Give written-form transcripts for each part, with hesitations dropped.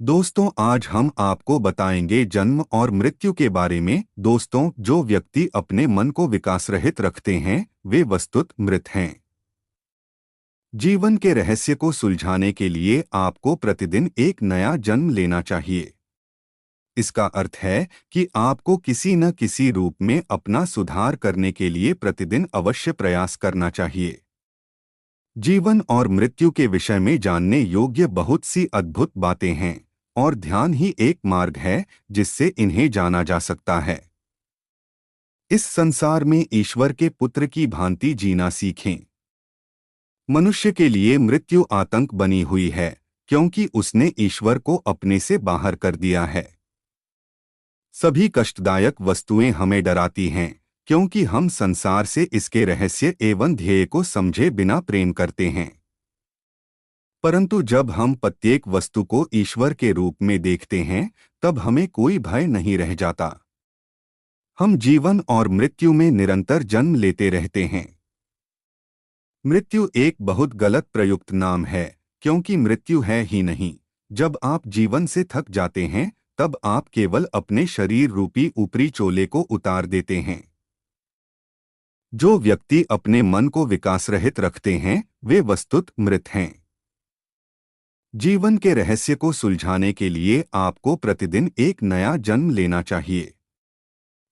दोस्तों, आज हम आपको बताएंगे जन्म और मृत्यु के बारे में। दोस्तों, जो व्यक्ति अपने मन को विकास रहित रखते हैं वे वस्तुत मृत हैं। जीवन के रहस्य को सुलझाने के लिए आपको प्रतिदिन एक नया जन्म लेना चाहिए। इसका अर्थ है कि आपको किसी न किसी रूप में अपना सुधार करने के लिए प्रतिदिन अवश्य प्रयास करना चाहिए। जीवन और मृत्यु के विषय में जानने योग्य बहुत सी अद्भुत बातें हैं और ध्यान ही एक मार्ग है जिससे इन्हें जाना जा सकता है। इस संसार में ईश्वर के पुत्र की भांति जीना सीखें। मनुष्य के लिए मृत्यु आतंक बनी हुई है क्योंकि उसने ईश्वर को अपने से बाहर कर दिया है। सभी कष्टदायक वस्तुएं हमें डराती हैं क्योंकि हम संसार से इसके रहस्य एवं ध्येय को समझे बिना प्रेम करते हैं। परंतु जब हम प्रत्येक वस्तु को ईश्वर के रूप में देखते हैं तब हमें कोई भय नहीं रह जाता। हम जीवन और मृत्यु में निरंतर जन्म लेते रहते हैं। मृत्यु एक बहुत गलत प्रयुक्त नाम है क्योंकि मृत्यु है ही नहीं। जब आप जीवन से थक जाते हैं तब आप केवल अपने शरीर रूपी ऊपरी चोले को उतार देते हैं। जो व्यक्ति अपने मन को विकास रहित रखते हैं वे वस्तुत मृत हैं। जीवन के रहस्य को सुलझाने के लिए आपको प्रतिदिन एक नया जन्म लेना चाहिए।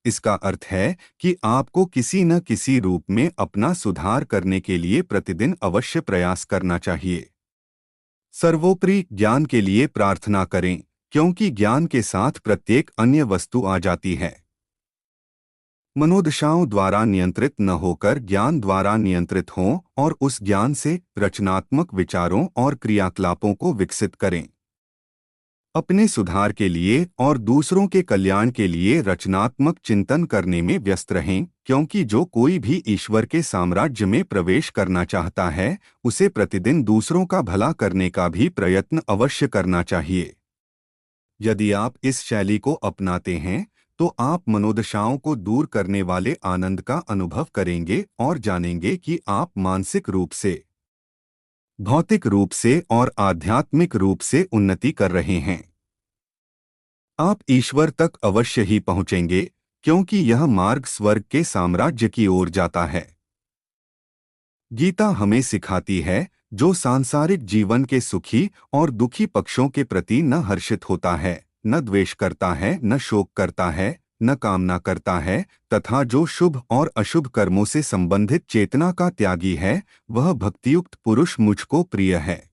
इसका अर्थ है कि आपको किसी न किसी रूप में अपना सुधार करने के लिए प्रतिदिन अवश्य प्रयास करना चाहिए। सर्वोपरि ज्ञान के लिए प्रार्थना करें क्योंकि ज्ञान के साथ प्रत्येक अन्य वस्तु आ जाती है। मनोदशाओं द्वारा नियंत्रित न होकर ज्ञान द्वारा नियंत्रित हों और उस ज्ञान से रचनात्मक विचारों और क्रियाकलापों को विकसित करें। अपने सुधार के लिए और दूसरों के कल्याण के लिए रचनात्मक चिंतन करने में व्यस्त रहें क्योंकि जो कोई भी ईश्वर के साम्राज्य में प्रवेश करना चाहता है उसे प्रतिदिन दूसरों का भला करने का भी प्रयत्न अवश्य करना चाहिए। यदि आप इस शैली को अपनाते हैं तो आप मनोदशाओं को दूर करने वाले आनंद का अनुभव करेंगे और जानेंगे कि आप मानसिक रूप से, भौतिक रूप से और आध्यात्मिक रूप से उन्नति कर रहे हैं। आप ईश्वर तक अवश्य ही पहुंचेंगे क्योंकि यह मार्ग स्वर्ग के साम्राज्य की ओर जाता है। गीता हमें सिखाती है, जो सांसारिक जीवन के सुखी और दुखी पक्षों के प्रति न हर्षित होता है, न द्वेष करता है, न शोक करता है, न कामना करता है, तथा जो शुभ और अशुभ कर्मों से संबंधित चेतना का त्यागी है, वह भक्तियुक्त पुरुष मुझको प्रिय है।